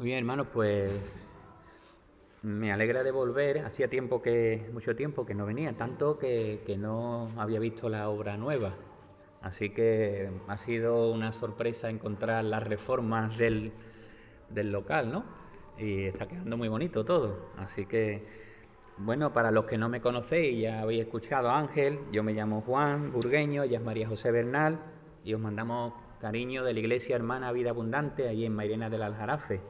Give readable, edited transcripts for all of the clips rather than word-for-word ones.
Muy bien, hermanos, pues me alegra de volver. Hacía mucho tiempo que no venía, tanto que no había visto la obra nueva. Así que ha sido una sorpresa encontrar las reformas del local, ¿no? Y está quedando muy bonito todo. Así que, bueno, para los que no me conocéis, ya habéis escuchado a Ángel. Yo me llamo Juan Burgueño, ella es María José Bernal, y os mandamos cariño de la Iglesia Hermana Vida Abundante, allí en Mairena del Aljarafe.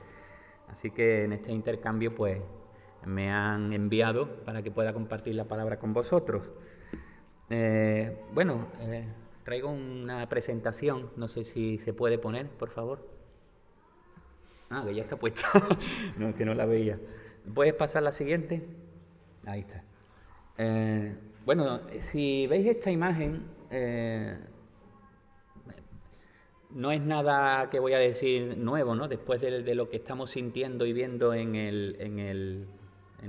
Así que en este intercambio, pues, me han enviado para que pueda compartir la palabra con vosotros. Traigo una presentación, no sé si se puede poner, por favor. Ah, que ya está puesta. No, que no la veía. ¿Puedes pasar la siguiente? Ahí está. Si veis esta imagen, no es nada que voy a decir nuevo, ¿no? Después de lo que estamos sintiendo y viendo en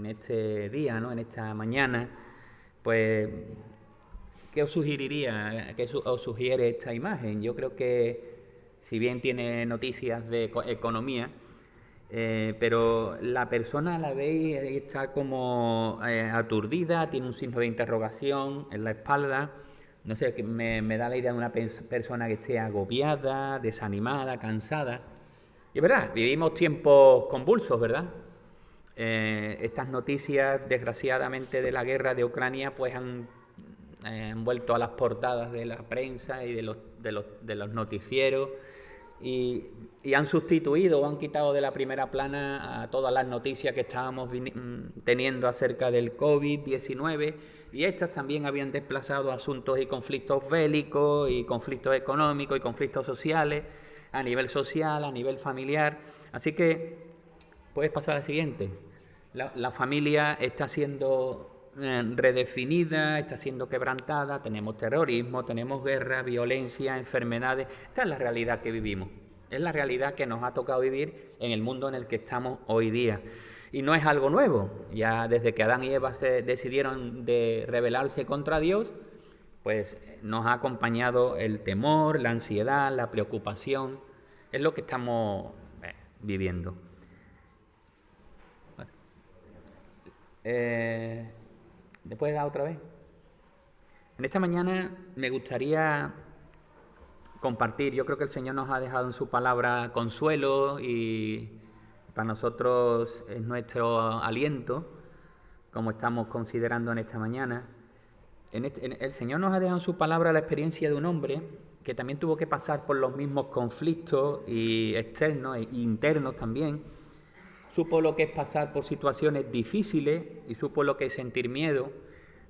este día, ¿no? En esta mañana, pues, ¿qué os sugeriría? ¿Qué os sugiere esta imagen? Yo creo que, si bien tiene noticias de economía, pero la persona, la veis, está como aturdida, tiene un signo de interrogación en la espalda. No sé, me da la idea de una persona que esté agobiada, desanimada, cansada. Y es verdad, vivimos tiempos convulsos, ¿verdad? Estas noticias, desgraciadamente, de la guerra de Ucrania, pues han vuelto a las portadas de la prensa y de los noticieros y han sustituido o han quitado de la primera plana a todas las noticias que estábamos teniendo acerca del COVID-19, y estas también habían desplazado asuntos y conflictos bélicos y conflictos económicos y conflictos sociales a nivel social, a nivel familiar. Así que puedes pasar al siguiente. La familia está siendo redefinida, está siendo quebrantada, tenemos terrorismo, tenemos guerra, violencia, enfermedades. Esta es la realidad que vivimos, es la realidad que nos ha tocado vivir en el mundo en el que estamos hoy día. Y no es algo nuevo, ya desde que Adán y Eva se decidieron de rebelarse contra Dios, pues nos ha acompañado el temor, la ansiedad, la preocupación, es lo que estamos viviendo. ¿Me puedes dar otra vez? En esta mañana me gustaría compartir, yo creo que el Señor nos ha dejado en su palabra consuelo y para nosotros es nuestro aliento, como estamos considerando en esta mañana. El Señor nos ha dejado en su palabra la experiencia de un hombre que también tuvo que pasar por los mismos conflictos y externos e internos también. Supo lo que es pasar por situaciones difíciles y supo lo que es sentir miedo.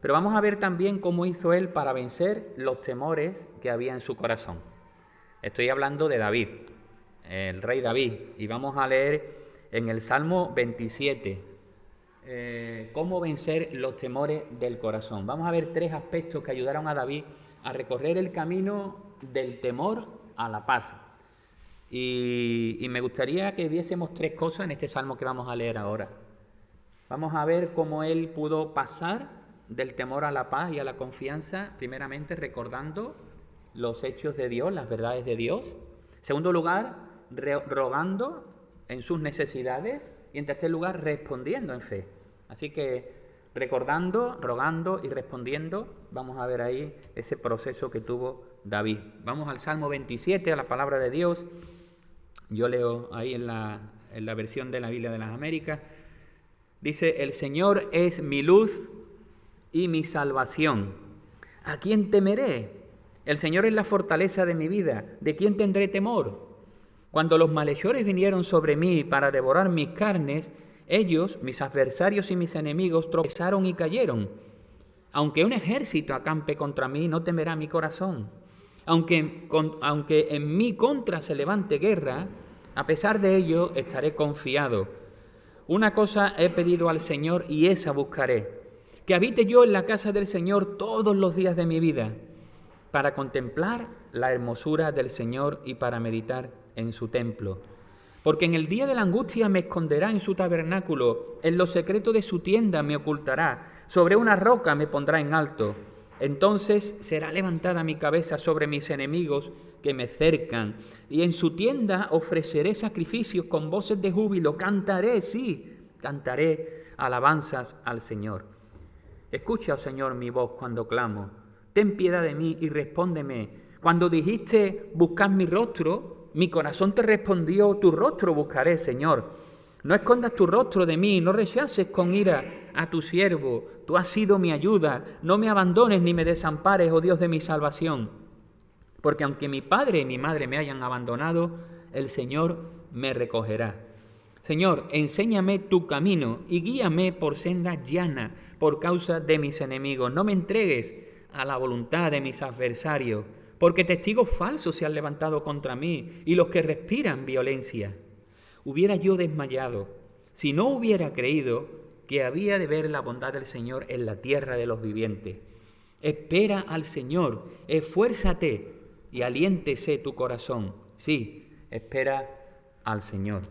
Pero vamos a ver también cómo hizo él para vencer los temores que había en su corazón. Estoy hablando de David, el rey David, y vamos a leer en el Salmo 27 cómo vencer los temores del corazón. Vamos a ver 3 aspectos que ayudaron a David a recorrer el camino del temor a la paz. Y me gustaría que viésemos 3 cosas en este salmo que vamos a leer ahora. Vamos a ver cómo él pudo pasar del temor a la paz y a la confianza, primeramente recordando los hechos de Dios, las verdades de Dios. En segundo lugar, rogando en sus necesidades. Y en tercer lugar, respondiendo en fe. Así que recordando, rogando y respondiendo, vamos a ver ahí ese proceso que tuvo David. Vamos al Salmo 27, a la palabra de Dios. Yo leo ahí en la versión de la Biblia de las Américas. Dice: el Señor es mi luz y mi salvación. ¿A quién temeré? El Señor es la fortaleza de mi vida. ¿De quién tendré temor? Cuando los malhechores vinieron sobre mí para devorar mis carnes, ellos, mis adversarios y mis enemigos, tropezaron y cayeron. Aunque un ejército acampe contra mí, no temerá mi corazón. Aunque en mi contra se levante guerra, a pesar de ello estaré confiado. Una cosa he pedido al Señor y esa buscaré: que habite yo en la casa del Señor todos los días de mi vida, para contemplar la hermosura del Señor y para meditar en su templo. Porque en el día de la angustia me esconderá en su tabernáculo, en lo secreto de su tienda me ocultará, sobre una roca me pondrá en alto. Entonces será levantada mi cabeza sobre mis enemigos, que me cercan. Y en su tienda ofreceré sacrificios con voces de júbilo. Cantaré, sí, cantaré alabanzas al Señor. Escucha, oh Señor, mi voz cuando clamo. Ten piedad de mí y respóndeme. Cuando dijiste, buscad mi rostro, mi corazón te respondió, tu rostro buscaré, Señor. No escondas tu rostro de mí, no rechaces con ira a tu siervo. Tú has sido mi ayuda, no me abandones ni me desampares, oh Dios de mi salvación. Porque aunque mi padre y mi madre me hayan abandonado, el Señor me recogerá. Señor, enséñame tu camino y guíame por sendas llanas por causa de mis enemigos. No me entregues a la voluntad de mis adversarios, porque testigos falsos se han levantado contra mí y los que respiran violencia. Hubiera yo desmayado si no hubiera creído que había de ver la bondad del Señor en la tierra de los vivientes. Espera al Señor, esfuérzate y aliéntese tu corazón. Sí, espera al Señor.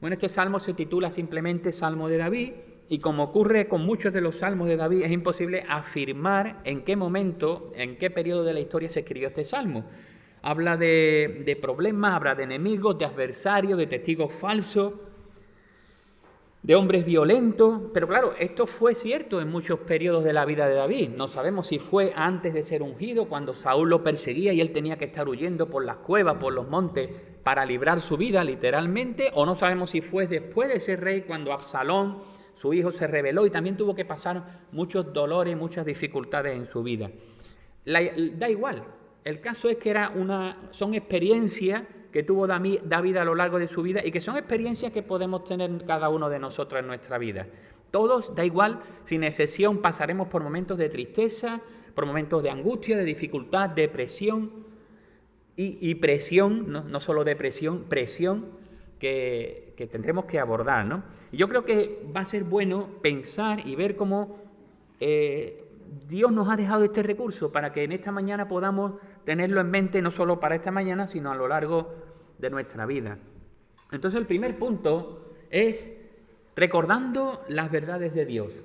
Bueno, este salmo se titula simplemente Salmo de David, y como ocurre con muchos de los salmos de David, es imposible afirmar en qué momento, en qué periodo de la historia se escribió este salmo. Habla de problemas, habla de enemigos, de adversarios, de testigos falsos, de hombres violentos. Pero claro, esto fue cierto en muchos periodos de la vida de David. No sabemos si fue antes de ser ungido, cuando Saúl lo perseguía y él tenía que estar huyendo por las cuevas, por los montes, para librar su vida literalmente, o no sabemos si fue después de ser rey, cuando Absalón, su hijo, se rebeló y también tuvo que pasar muchos dolores, muchas dificultades en su vida. Da igual, el caso es que son experiencias que tuvo David a lo largo de su vida y que son experiencias que podemos tener cada uno de nosotros en nuestra vida. Todos, da igual, sin excepción, pasaremos por momentos de tristeza, por momentos de angustia, de dificultad, depresión y presión, no solo depresión, presión que tendremos que abordar, ¿no? Y yo creo que va a ser bueno pensar y ver cómo Dios nos ha dejado este recurso para que en esta mañana podamos tenerlo en mente, no solo para esta mañana, sino a lo largo de nuestra vida. Entonces, el primer punto es recordando las verdades de Dios.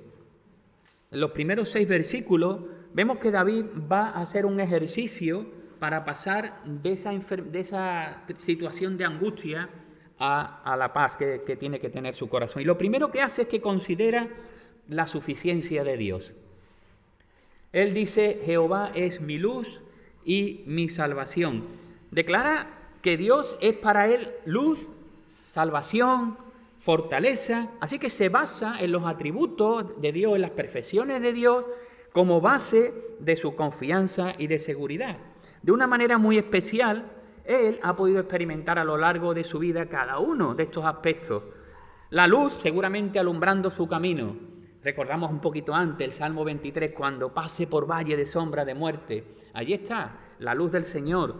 En los primeros 6 versículos vemos que David va a hacer un ejercicio para pasar de esa situación de angustia a la paz que tiene que tener su corazón. Y lo primero que hace es que considera la suficiencia de Dios. Él dice, Jehová es mi luz y mi salvación. Declara que Dios es para él luz, salvación, fortaleza. Así que se basa en los atributos de Dios, en las perfecciones de Dios, como base de su confianza y de seguridad. De una manera muy especial, él ha podido experimentar a lo largo de su vida cada uno de estos aspectos. La luz seguramente alumbrando su camino. Recordamos un poquito antes el Salmo 23, cuando pase por valle de sombra de muerte. Allí está la luz del Señor.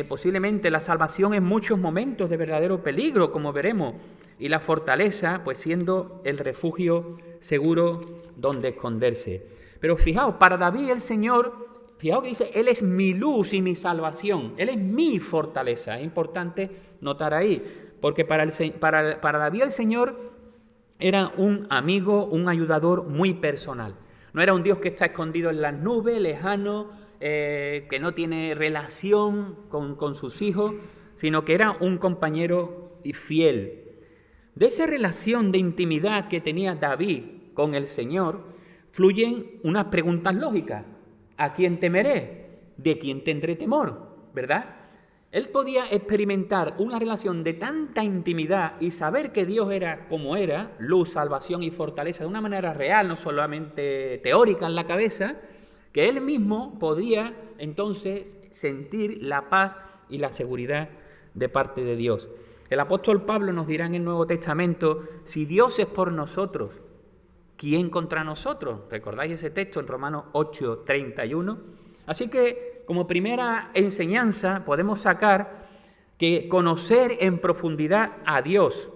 Posiblemente la salvación en muchos momentos de verdadero peligro, como veremos. Y la fortaleza, pues siendo el refugio seguro donde esconderse. Pero fijaos, para David el Señor, fijaos que dice, Él es mi luz y mi salvación. Él es mi fortaleza. Es importante notar ahí, porque para David el Señor era un amigo, un ayudador muy personal. No era un Dios que está escondido en las nubes, lejano, que no tiene relación con sus hijos, sino que era un compañero y fiel. De esa relación de intimidad que tenía David con el Señor, fluyen unas preguntas lógicas. ¿A quién temeré? ¿De quién tendré temor? ¿Verdad? Él podía experimentar una relación de tanta intimidad y saber que Dios era como era, luz, salvación y fortaleza, de una manera real, no solamente teórica en la cabeza, que él mismo podía entonces sentir la paz y la seguridad de parte de Dios. El apóstol Pablo nos dirá en el Nuevo Testamento, si Dios es por nosotros, ¿quién contra nosotros? ¿Recordáis ese texto en Romanos 8:31? Así que, como primera enseñanza, podemos sacar que conocer en profundidad a Dios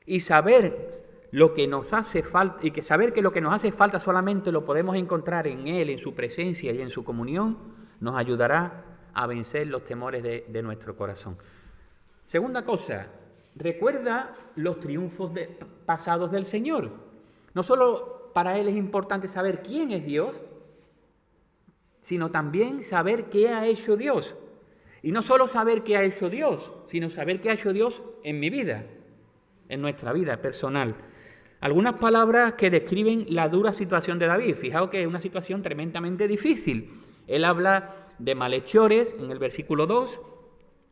y saber lo que nos hace falta, y que saber que lo que nos hace falta solamente lo podemos encontrar en Él, en su presencia y en su comunión, nos ayudará a vencer los temores de nuestro corazón. Segunda cosa, recuerda los triunfos pasados del Señor. No solo para Él es importante saber quién es Dios, sino también saber qué ha hecho Dios. Y no solo saber qué ha hecho Dios, sino saber qué ha hecho Dios en mi vida, en nuestra vida personal. Algunas palabras que describen la dura situación de David. Fijaos que es una situación tremendamente difícil. Él habla de malhechores en el versículo 2.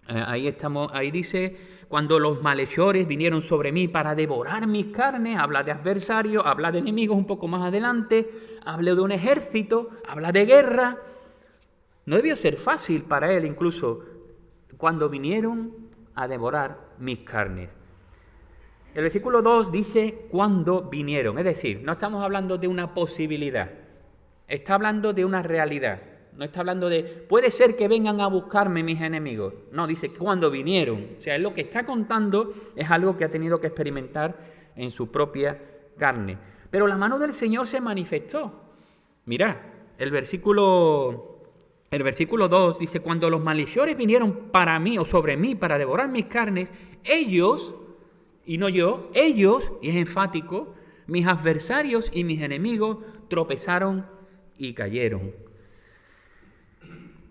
Ahí dice, cuando los malhechores vinieron sobre mí para devorar mis carnes, habla de adversarios, habla de enemigos un poco más adelante, habla de un ejército, habla de guerra. No debió ser fácil para él incluso cuando vinieron a devorar mis carnes. El versículo 2 dice cuando vinieron, es decir, no estamos hablando de una posibilidad, está hablando de una realidad. No está hablando de, puede ser que vengan a buscarme mis enemigos. No, dice cuando vinieron. O sea, lo que está contando es algo que ha tenido que experimentar en su propia carne. Pero la mano del Señor se manifestó. Mirad, el versículo 2 dice, cuando los malhechores vinieron para mí o sobre mí para devorar mis carnes, ellos, y no yo, ellos, y es enfático, mis adversarios y mis enemigos tropezaron y cayeron.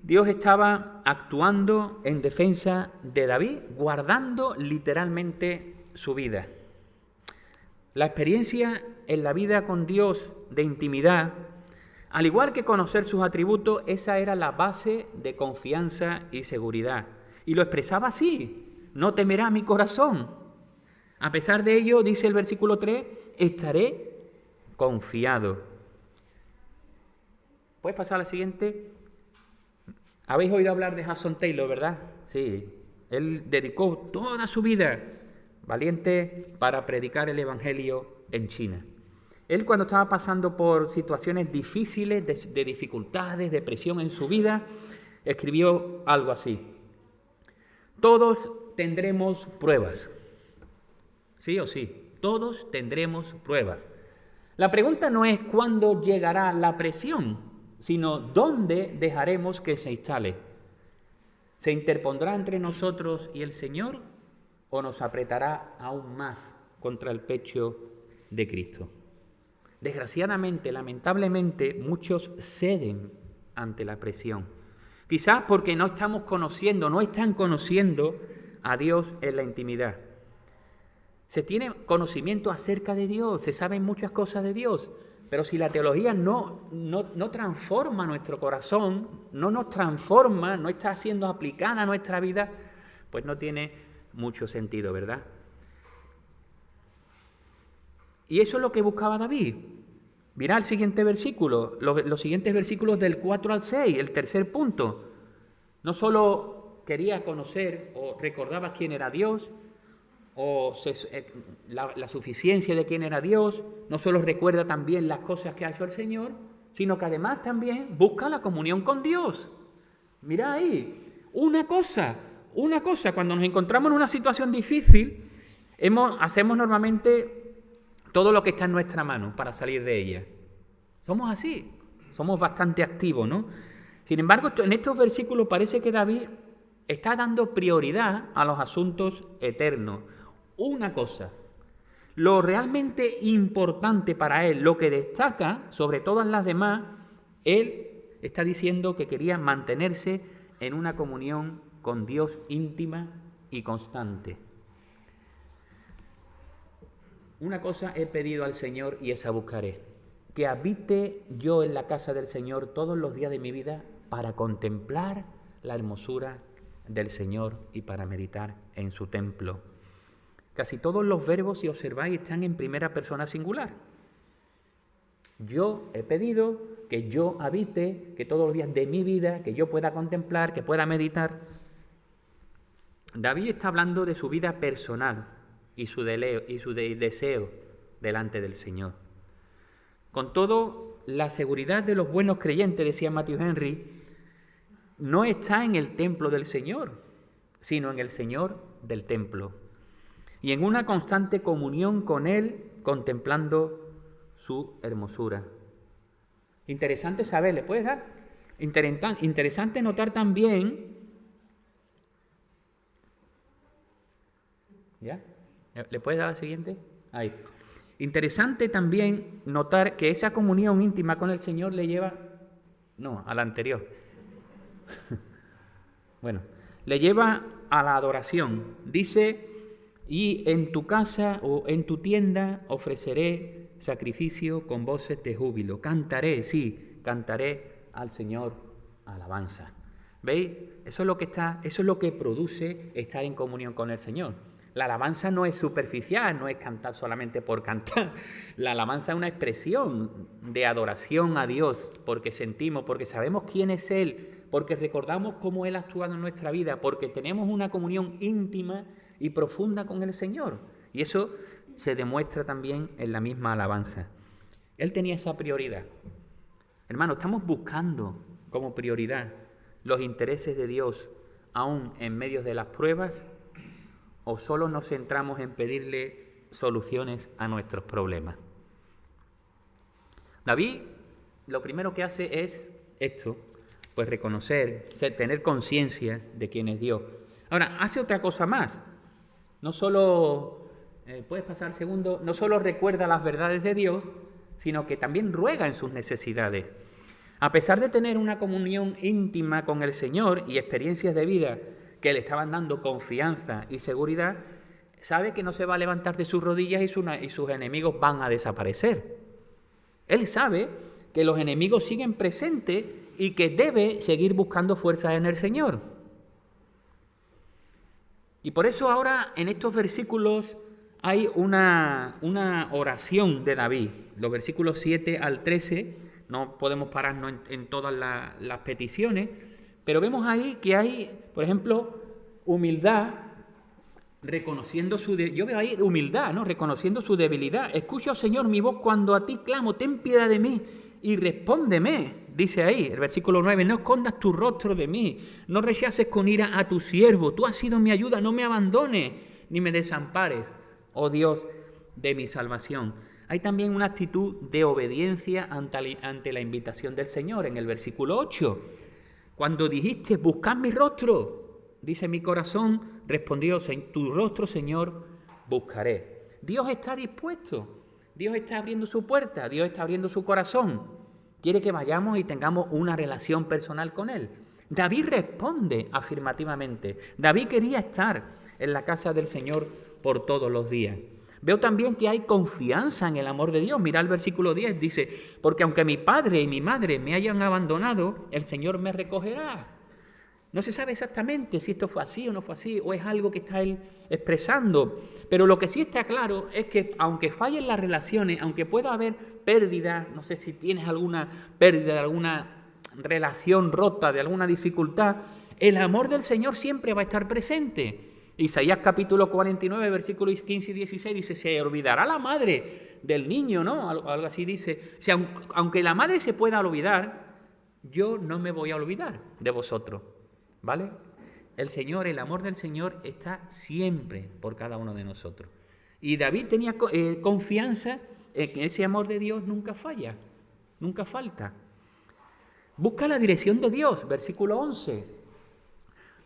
Dios estaba actuando en defensa de David, guardando literalmente su vida. La experiencia en la vida con Dios de intimidad, al igual que conocer sus atributos, esa era la base de confianza y seguridad. Y lo expresaba así, no temerá mi corazón. A pesar de ello, dice el versículo 3, estaré confiado. ¿Puedes pasar a la siguiente? Habéis oído hablar de Hudson Taylor, ¿verdad? Sí, él dedicó toda su vida valiente para predicar el Evangelio en China. Él cuando estaba pasando por situaciones difíciles, de dificultades, de presión en su vida, escribió algo así. Todos tendremos pruebas. Sí o sí, todos tendremos pruebas. La pregunta no es cuándo llegará la presión, sino dónde dejaremos que se instale. ¿Se interpondrá entre nosotros y el Señor o nos apretará aún más contra el pecho de Cristo? Desgraciadamente, lamentablemente, muchos ceden ante la presión. Quizás porque no están conociendo a Dios en la intimidad. Se tiene conocimiento acerca de Dios, se saben muchas cosas de Dios, pero si la teología no transforma nuestro corazón, no nos transforma, no está siendo aplicada a nuestra vida, pues no tiene mucho sentido, ¿verdad? Y eso es lo que buscaba David. Mirad el siguiente versículo, los siguientes versículos del 4 al 6, el tercer punto. No solo quería conocer o recordaba quién era Dios, o la suficiencia de quién era Dios, no solo recuerda también las cosas que ha hecho el Señor, sino que además también busca la comunión con Dios. Mira ahí, una cosa, cuando nos encontramos en una situación difícil, hacemos normalmente todo lo que está en nuestra mano para salir de ella. Somos así, somos bastante activos, ¿no? Sin embargo, en estos versículos parece que David está dando prioridad a los asuntos eternos. Una cosa, lo realmente importante para él, lo que destaca sobre todas las demás, él está diciendo que quería mantenerse en una comunión con Dios íntima y constante. Una cosa he pedido al Señor y esa buscaré, que habite yo en la casa del Señor todos los días de mi vida para contemplar la hermosura del Señor y para meditar en su templo. Casi todos los verbos, si observáis, están en primera persona singular. Yo he pedido que yo habite, que todos los días de mi vida, que yo pueda contemplar, que pueda meditar. David está hablando de su vida personal y su deseo delante del Señor. Con todo, la seguridad de los buenos creyentes, decía Matthew Henry, no está en el templo del Señor, sino en el Señor del templo. Y en una constante comunión con Él, contemplando su hermosura. Interesante saber, ¿le puedes dar? Interesante notar también, ¿ya? ¿Le puedes dar la siguiente? Ahí. Interesante también notar que esa comunión íntima con el Señor le lleva, no, a la anterior. Bueno, le lleva a la adoración. Dice, y en tu casa o en tu tienda ofreceré sacrificio con voces de júbilo. Cantaré, sí, cantaré al Señor alabanza. ¿Veis? Eso es lo que produce estar en comunión con el Señor. La alabanza no es superficial, no es cantar solamente por cantar. La alabanza es una expresión de adoración a Dios, porque sentimos, porque sabemos quién es Él, porque recordamos cómo Él ha actuado en nuestra vida, porque tenemos una comunión íntima y profunda con el Señor. Y eso se demuestra también en la misma alabanza. Él tenía esa prioridad. Hermano, estamos buscando como prioridad los intereses de Dios aún en medio de las pruebas, o solo nos centramos en pedirle soluciones a nuestros problemas. David lo primero que hace es esto, pues reconocer, tener conciencia de quién es Dios. Ahora, hace otra cosa más. No solo, puedes pasar al segundo, no solo recuerda las verdades de Dios, sino que también ruega en sus necesidades. A pesar de tener una comunión íntima con el Señor y experiencias de vida que le estaban dando confianza y seguridad, sabe que no se va a levantar de sus rodillas y sus enemigos van a desaparecer. Él sabe que los enemigos siguen presentes y que debe seguir buscando fuerzas en el Señor. Y por eso ahora en estos versículos hay una oración de David. Los versículos 7 al 13, no podemos pararnos en todas las peticiones, pero vemos ahí que hay, por ejemplo, humildad, reconociendo yo veo ahí humildad, ¿no? Reconociendo su debilidad. Escucha, oh Señor, mi voz cuando a ti clamo, ten piedad de mí y respóndeme. Dice ahí, el versículo 9, no escondas tu rostro de mí, no rechaces con ira a tu siervo, tú has sido mi ayuda, no me abandones ni me desampares, oh Dios de mi salvación. Hay también una actitud de obediencia ante la invitación del Señor en el versículo 8. Cuando dijiste, buscad mi rostro, dice mi corazón, respondió, tu rostro, Señor, buscaré. Dios está dispuesto, Dios está abriendo su puerta, Dios está abriendo su corazón. Quiere que vayamos y tengamos una relación personal con Él. David responde afirmativamente. David quería estar en la casa del Señor por todos los días. Veo también que hay confianza en el amor de Dios. Mira el versículo 10, dice, porque aunque mi padre y mi madre me hayan abandonado, el Señor me recogerá. No se sabe exactamente si esto fue así o no fue así, o es algo que está Él expresando. Pero lo que sí está claro es que aunque fallen las relaciones, aunque pueda haber pérdida, no sé si tienes alguna pérdida de alguna relación rota, de alguna dificultad, el amor del Señor siempre va a estar presente. Isaías capítulo 49, versículos 15 y 16 dice, se olvidará la madre del niño, ¿no? Algo así dice. O sea, aunque la madre se pueda olvidar, yo no me voy a olvidar de vosotros, ¿vale? El Señor, el amor del Señor está siempre por cada uno de nosotros. Y David tenía confianza en que ese amor de Dios nunca falla, nunca falta. Busca la dirección de Dios, versículo 11.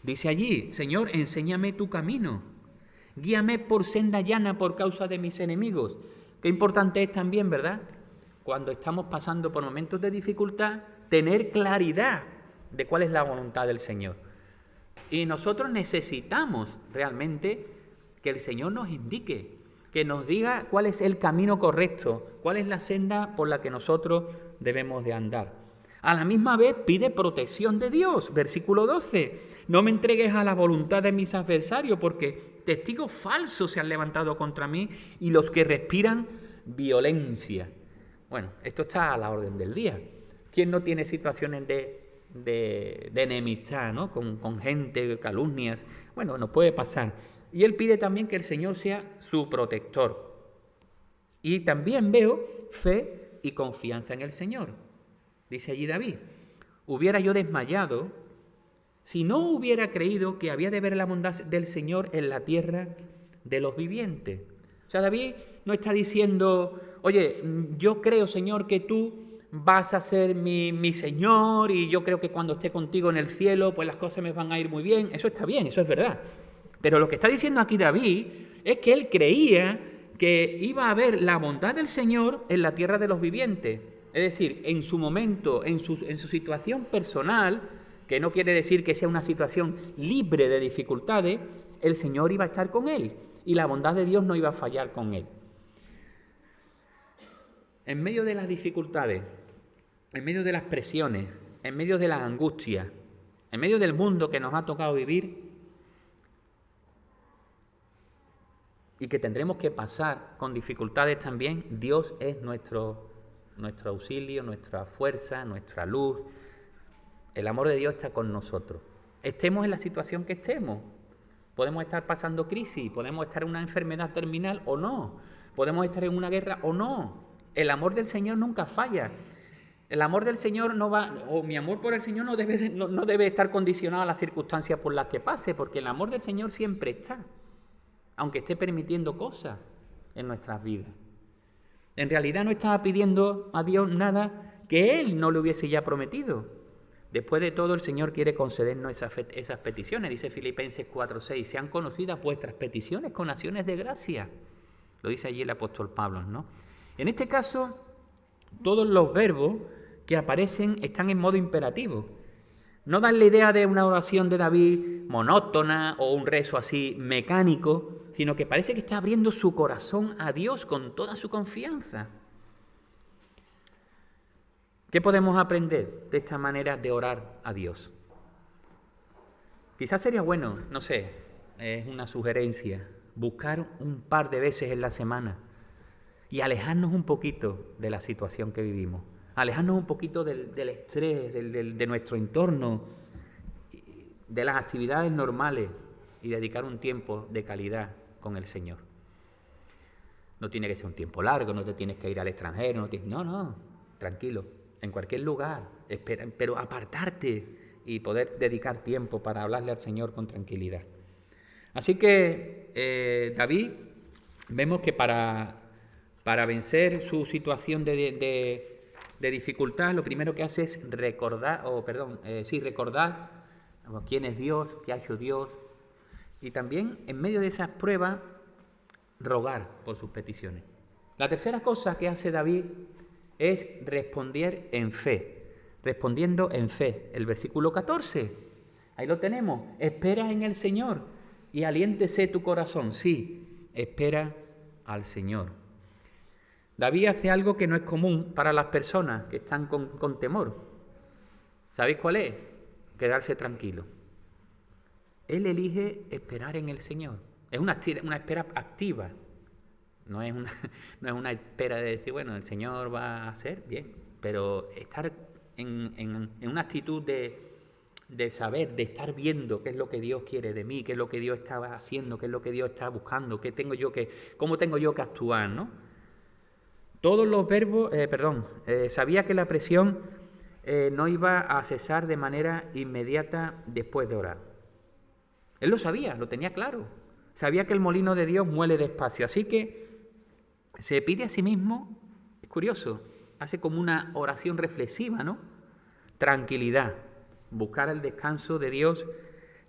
Dice allí, Señor, enséñame tu camino, guíame por senda llana por causa de mis enemigos. Qué importante es también, ¿verdad? Cuando estamos pasando por momentos de dificultad, tener claridad de cuál es la voluntad del Señor. Y nosotros necesitamos realmente que el Señor nos indique, que nos diga cuál es el camino correcto, cuál es la senda por la que nosotros debemos de andar. A la misma vez pide protección de Dios, versículo 12. No me entregues a la voluntad de mis adversarios, porque testigos falsos se han levantado contra mí y los que respiran violencia. Bueno, esto está a la orden del día. ¿Quién no tiene situaciones de enemistad, ¿no? con gente, calumnias? Bueno, nos puede pasar. Y él pide también que el Señor sea su protector. Y también veo fe y confianza en el Señor. Dice allí David, hubiera yo desmayado si no hubiera creído que había de ver la bondad del Señor en la tierra de los vivientes. O sea, David no está diciendo, oye, yo creo, Señor, que tú vas a ser mi Señor y yo creo que cuando esté contigo en el cielo, pues las cosas me van a ir muy bien. Eso está bien, eso es verdad. Pero lo que está diciendo aquí David es que él creía que iba a ver la bondad del Señor en la tierra de los vivientes. Es decir, en su momento, en su situación personal, que no quiere decir que sea una situación libre de dificultades, el Señor iba a estar con él y la bondad de Dios no iba a fallar con él. En medio de las dificultades, en medio de las presiones, en medio de las angustias, en medio del mundo que nos ha tocado vivir y que tendremos que pasar con dificultades también, Dios es nuestro auxilio, nuestra fuerza, nuestra luz. El amor de Dios está con nosotros. Estemos en la situación que estemos. Podemos estar pasando crisis, podemos estar en una enfermedad terminal o no, podemos estar en una guerra o no. El amor del Señor nunca falla. El amor del Señor no va, o mi amor por el Señor no debe estar condicionado a las circunstancias por las que pase, porque el amor del Señor siempre está, aunque esté permitiendo cosas en nuestras vidas. En realidad no estaba pidiendo a Dios nada que Él no le hubiese ya prometido. Después de todo, el Señor quiere concedernos esas peticiones. Dice Filipenses 4:6, sean conocidas vuestras peticiones con acciones de gracia. Lo dice allí el apóstol Pablo, ¿no? En este caso, todos los verbos que aparecen están en modo imperativo. No dan la idea de una oración de David monótona o un rezo así mecánico, sino que parece que está abriendo su corazón a Dios con toda su confianza. ¿Qué podemos aprender de esta manera de orar a Dios? Quizás sería bueno, no sé, es una sugerencia, buscar un par de veces en la semana y alejarnos un poquito de la situación que vivimos, alejarnos un poquito del estrés, de nuestro entorno, de las actividades normales y dedicar un tiempo de calidad con el Señor. No tiene que ser un tiempo largo, no te tienes que ir al extranjero, no, tranquilo, en cualquier lugar, espera, pero apartarte y poder dedicar tiempo para hablarle al Señor con tranquilidad. Así que David, vemos que para vencer su situación de dificultad, lo primero que hace es recordar quién es Dios, qué ha hecho Dios, y también en medio de esas pruebas rogar por sus peticiones. La tercera cosa que hace David es responder en fe, respondiendo en fe. El versículo 14, ahí lo tenemos, espera en el Señor y aliéntese tu corazón. Sí, espera al Señor. David hace algo que no es común para las personas que están con temor. ¿Sabéis cuál es? Quedarse tranquilo. Él elige esperar en el Señor. Es una espera activa. No es una espera de decir, bueno, el Señor va a hacer bien, pero estar en una actitud de saber, de estar viendo qué es lo que Dios quiere de mí, qué es lo que Dios está haciendo, qué es lo que Dios está buscando, cómo tengo yo que actuar, ¿no? Todos los verbos, sabía que la presión no iba a cesar de manera inmediata después de orar. Él lo sabía, lo tenía claro. Sabía que el molino de Dios muele despacio, así que se pide a sí mismo, es curioso, hace como una oración reflexiva, ¿no? Tranquilidad, buscar el descanso de Dios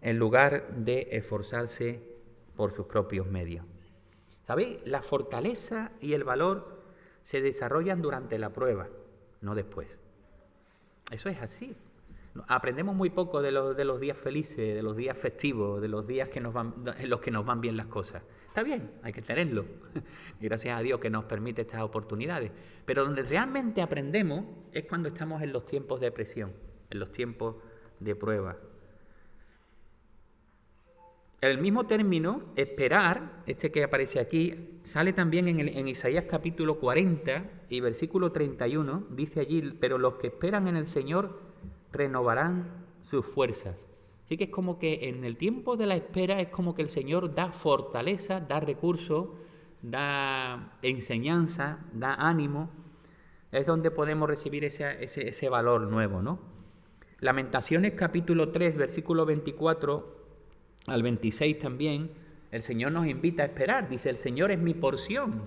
en lugar de esforzarse por sus propios medios. ¿Sabéis? La fortaleza y el valor se desarrollan durante la prueba, no después. Eso es así. Aprendemos muy poco de los días felices, de los días festivos, de los días en los que nos van bien las cosas. Está bien, hay que tenerlo. Y gracias a Dios que nos permite estas oportunidades. Pero donde realmente aprendemos es cuando estamos en los tiempos de presión, en los tiempos de prueba. El mismo término, esperar, este que aparece aquí, sale también en Isaías capítulo 40 y versículo 31. Dice allí, pero los que esperan en el Señor renovarán sus fuerzas. Así que es como que en el tiempo de la espera es como que el Señor da fortaleza, da recursos, da enseñanza, da ánimo. Es donde podemos recibir ese valor nuevo, ¿no? Lamentaciones capítulo 3, versículo 24 al 26 también, el Señor nos invita a esperar. Dice, el Señor es mi porción,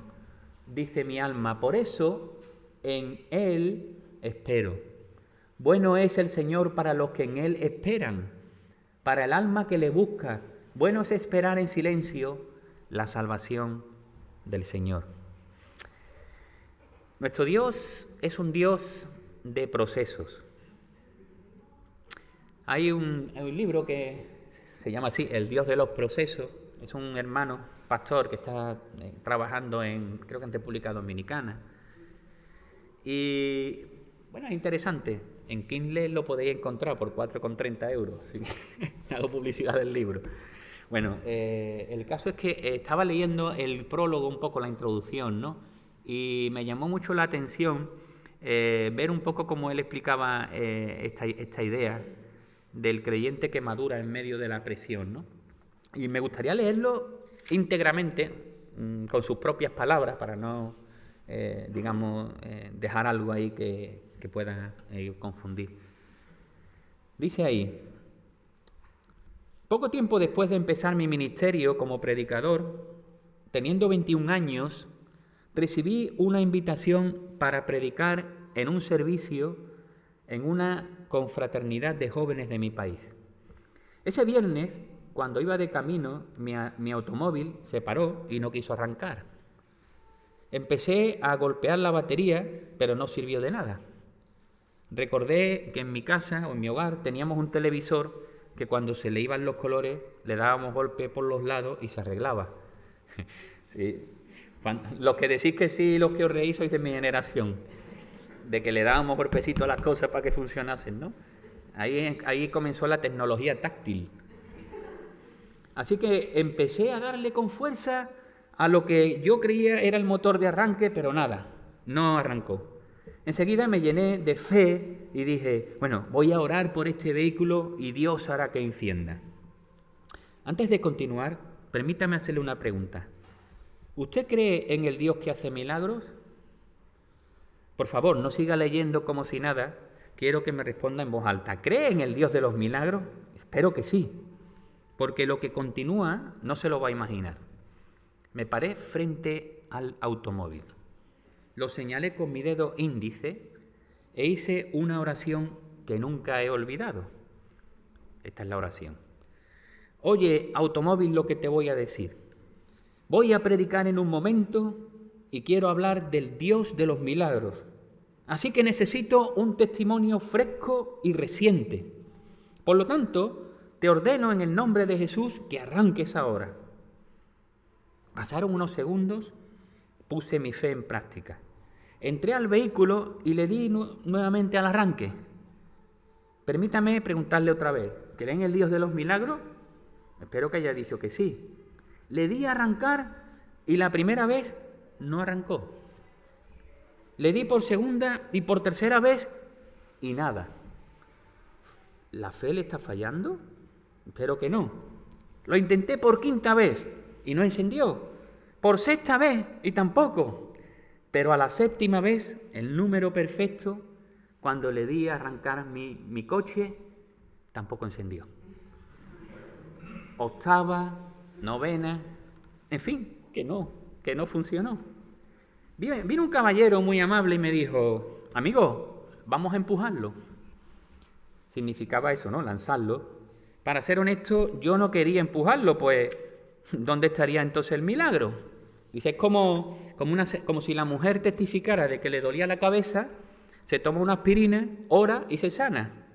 dice mi alma, por eso en Él espero. Bueno es el Señor para los que en Él esperan, para el alma que le busca. Bueno es esperar en silencio la salvación del Señor. Nuestro Dios es un Dios de procesos. Hay un libro que se llama así, El Dios de los Procesos. Es un hermano pastor que está trabajando creo que en República Dominicana. Y bueno, es interesante. En Kindle lo podéis encontrar por 4,30 euros. ¿Sí? Hago publicidad del libro. Bueno, el caso es que estaba leyendo el prólogo, un poco la introducción, ¿no? Y me llamó mucho la atención ver un poco cómo él explicaba esta idea del creyente que madura en medio de la presión, ¿no? Y me gustaría leerlo íntegramente, con sus propias palabras, para no, dejar algo ahí que pueda confundir. Dice ahí: poco tiempo después de empezar mi ministerio como predicador, teniendo 21 años, recibí una invitación para predicar en un servicio en una confraternidad de jóvenes de mi país. Ese viernes, cuando iba de camino, mi automóvil se paró y no quiso arrancar. Empecé a golpear la batería, pero no sirvió de nada. Recordé que en mi casa o en mi hogar teníamos un televisor que cuando se le iban los colores le dábamos golpe por los lados y se arreglaba. Sí. Los que decís que sí, los que os reís sois de mi generación, de que le dábamos golpecitos a las cosas para que funcionasen, ¿no? Ahí comenzó la tecnología táctil. Así que empecé a darle con fuerza a lo que yo creía era el motor de arranque, pero nada, no arrancó. Enseguida me llené de fe y dije, bueno, voy a orar por este vehículo y Dios hará que encienda. Antes de continuar, permítame hacerle una pregunta. ¿Usted cree en el Dios que hace milagros? Por favor, no siga leyendo como si nada. Quiero que me responda en voz alta. ¿Cree en el Dios de los milagros? Espero que sí, porque lo que continúa no se lo va a imaginar. Me paré frente al automóvil. Lo señalé con mi dedo índice e hice una oración que nunca he olvidado. Esta es la oración. Oye, automóvil, lo que te voy a decir. Voy a predicar en un momento y quiero hablar del Dios de los milagros. Así que necesito un testimonio fresco y reciente. Por lo tanto, te ordeno en el nombre de Jesús que arranques ahora. Pasaron unos segundos, puse mi fe en práctica. Entré al vehículo y le di nuevamente al arranque. Permítame preguntarle otra vez, ¿cree en el Dios de los milagros? Espero que haya dicho que sí. Le di a arrancar y la primera vez no arrancó. Le di por segunda y por tercera vez y nada. ¿La fe le está fallando? Espero que no. Lo intenté por quinta vez y no encendió. Por sexta vez y tampoco. Pero a la séptima vez, el número perfecto, cuando le di a arrancar mi coche, tampoco encendió. Octava, novena, en fin, que no funcionó. Vino un caballero muy amable y me dijo, amigo, vamos a empujarlo. Significaba eso, ¿no? Lanzarlo. Para ser honesto, yo no quería empujarlo, pues, ¿dónde estaría entonces el milagro? Dice, es como si la mujer testificara de que le dolía la cabeza, se toma una aspirina, ora y se sana.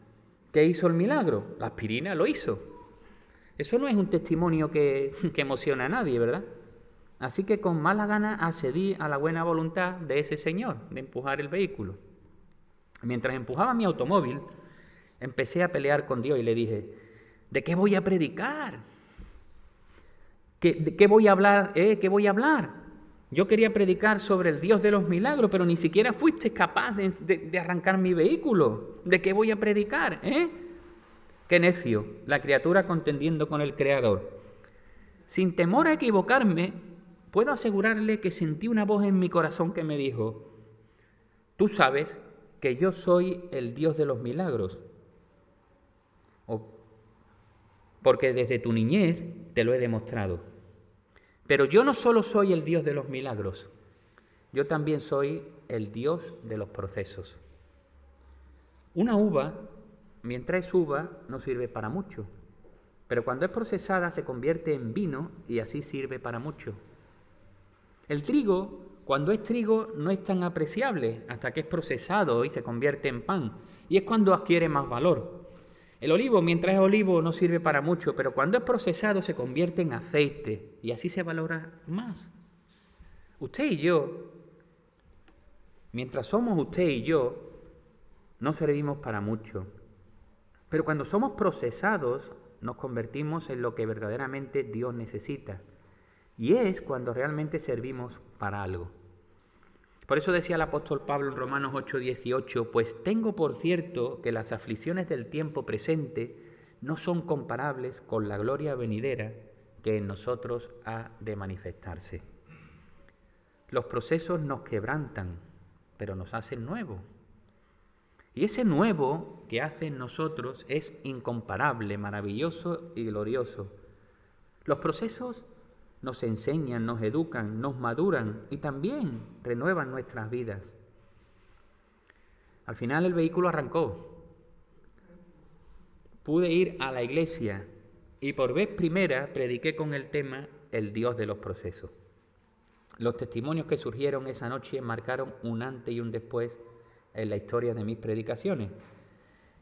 ¿Qué hizo el milagro? La aspirina lo hizo. Eso no es un testimonio que emociona a nadie, ¿verdad? Así que con mala gana accedí a la buena voluntad de ese señor de empujar el vehículo. Mientras empujaba mi automóvil, empecé a pelear con Dios y le dije, ¿de qué voy a predicar? ¿De qué voy a hablar? ¿Qué voy a hablar? Yo quería predicar sobre el Dios de los milagros, pero ni siquiera fuiste capaz de arrancar mi vehículo. ¿De qué voy a predicar? Qué necio, la criatura contendiendo con el Creador. Sin temor a equivocarme, puedo asegurarle que sentí una voz en mi corazón que me dijo, tú sabes que yo soy el Dios de los milagros, porque desde tu niñez te lo he demostrado. Pero yo no solo soy el Dios de los milagros, yo también soy el Dios de los procesos. Una uva, mientras es uva, no sirve para mucho, pero cuando es procesada se convierte en vino y así sirve para mucho. El trigo, cuando es trigo, no es tan apreciable hasta que es procesado y se convierte en pan, y es cuando adquiere más valor. El olivo, mientras es olivo, no sirve para mucho, pero cuando es procesado se convierte en aceite y así se valora más. Usted y yo, mientras somos usted y yo, no servimos para mucho. Pero cuando somos procesados, nos convertimos en lo que verdaderamente Dios necesita. Y es cuando realmente servimos para algo. Por eso decía el apóstol Pablo en Romanos 8:18, pues tengo por cierto que las aflicciones del tiempo presente no son comparables con la gloria venidera que en nosotros ha de manifestarse. Los procesos nos quebrantan, pero nos hacen nuevos. Y ese nuevo que hace en nosotros es incomparable, maravilloso y glorioso. Los procesos nos enseñan, nos educan, nos maduran y también renuevan nuestras vidas. Al final el vehículo arrancó. Pude ir a la iglesia y por vez primera prediqué con el tema El Dios de los procesos. Los testimonios que surgieron esa noche marcaron un antes y un después en la historia de mis predicaciones.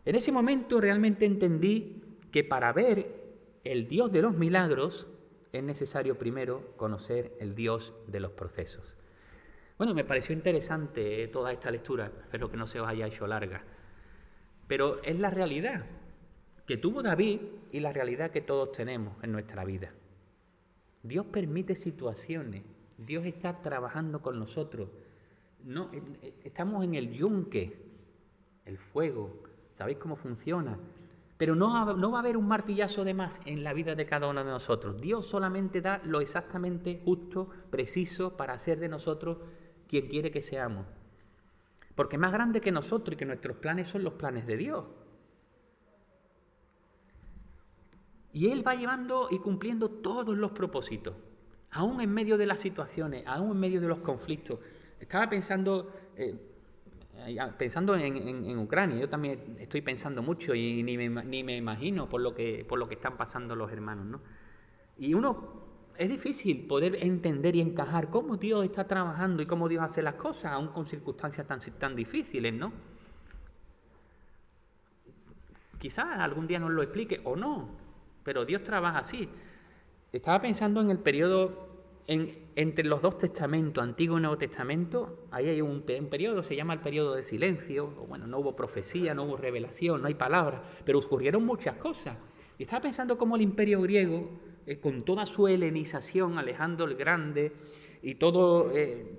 En ese momento realmente entendí que para ver el Dios de los milagros es necesario primero conocer el Dios de los procesos. Bueno, me pareció interesante toda esta lectura, espero que no se os haya hecho larga, pero es la realidad que tuvo David y la realidad que todos tenemos en nuestra vida. Dios permite situaciones, Dios está trabajando con nosotros. No, estamos en el yunque, el fuego, ¿sabéis cómo funciona? Pero no va a haber un martillazo de más en la vida de cada uno de nosotros. Dios solamente da lo exactamente justo, preciso, para hacer de nosotros quien quiere que seamos. Porque más grande que nosotros y que nuestros planes son los planes de Dios. Y Él va llevando y cumpliendo todos los propósitos, aún en medio de las situaciones, aún en medio de los conflictos. Estaba pensando en Ucrania. Yo también estoy pensando mucho y ni me imagino por lo que están pasando los hermanos, ¿no? Y es difícil poder entender y encajar cómo Dios está trabajando y cómo Dios hace las cosas, aún con circunstancias tan difíciles, ¿no? Quizás algún día nos lo explique o no, pero Dios trabaja así. Estaba pensando en el periodo entre los dos testamentos, Antiguo y Nuevo Testamento. Ahí hay un periodo, se llama el periodo de silencio. Bueno, no hubo profecía, no hubo revelación, no hay palabras, pero ocurrieron muchas cosas. Y estaba pensando cómo el Imperio griego, con toda su helenización, Alejandro el Grande, y todo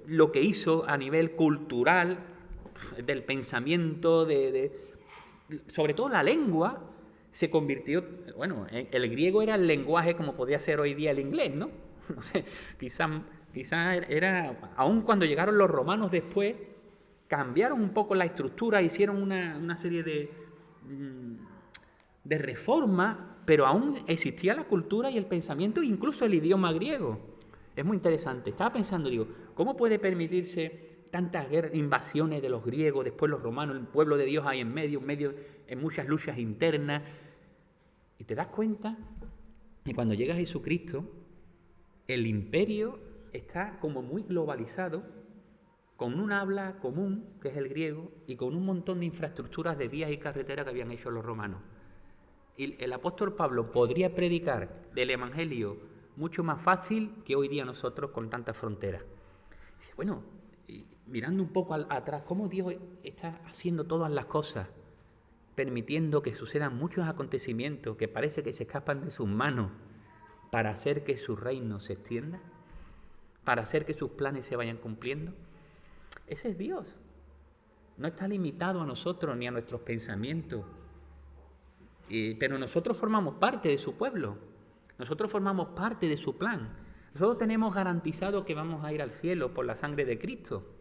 lo que hizo a nivel cultural, del pensamiento, sobre todo la lengua, se convirtió, bueno, el griego era el lenguaje como podía ser hoy día el inglés, ¿no? Quizá era, aun cuando llegaron los romanos después, cambiaron un poco la estructura, hicieron una serie de reformas, pero aún existía la cultura y el pensamiento, incluso el idioma griego. Es muy interesante. Estaba pensando, digo, ¿cómo puede permitirse tantas invasiones de los griegos, después los romanos, el pueblo de Dios ahí en medio, en muchas luchas internas? Y te das cuenta que cuando llega Jesucristo, el imperio está como muy globalizado, con un habla común, que es el griego, y con un montón de infraestructuras de vías y carreteras que habían hecho los romanos. Y el apóstol Pablo podría predicar del Evangelio mucho más fácil que hoy día nosotros con tantas fronteras. Bueno, mirando un poco atrás, cómo Dios está haciendo todas las cosas, permitiendo que sucedan muchos acontecimientos que parece que se escapan de sus manos para hacer que su reino se extienda, para hacer que sus planes se vayan cumpliendo. Ese es Dios. No está limitado a nosotros ni a nuestros pensamientos. Pero nosotros formamos parte de su pueblo. Nosotros formamos parte de su plan. Nosotros tenemos garantizado que vamos a ir al cielo por la sangre de Cristo.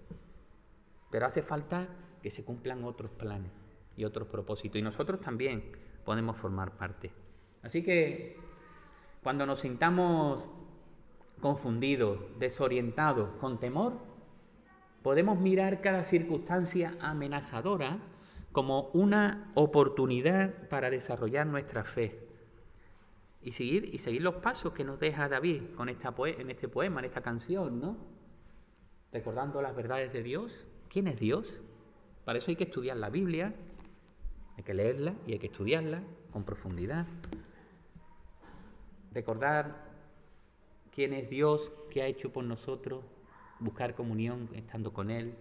Pero hace falta que se cumplan otros planes y otros propósitos. Y nosotros también podemos formar parte. Así que cuando nos sintamos confundidos, desorientados, con temor, podemos mirar cada circunstancia amenazadora como una oportunidad para desarrollar nuestra fe y seguir los pasos que nos deja David en este poema, en esta canción, ¿no? Recordando las verdades de Dios. ¿Quién es Dios? Para eso hay que estudiar la Biblia, Hay que leerla y hay que estudiarla con profundidad. Recordar quién es Dios, qué ha hecho por nosotros, buscar comunión estando con Él.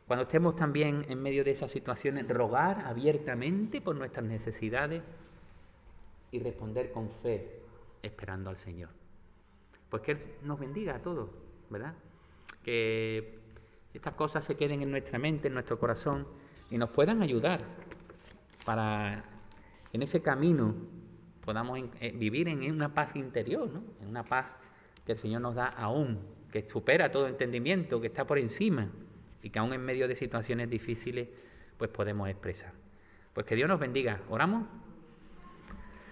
Cuando estemos también en medio de esas situaciones, rogar abiertamente por nuestras necesidades y responder con fe, esperando al Señor. Pues que Él nos bendiga a todos, ¿verdad? Que estas cosas se queden en nuestra mente, en nuestro corazón y nos puedan ayudar para en ese camino podamos vivir en una paz interior, ¿no? En una paz que el Señor nos da aún, que supera todo entendimiento, que está por encima y que aún en medio de situaciones difíciles pues podemos expresar. Pues que Dios nos bendiga. ¿Oramos?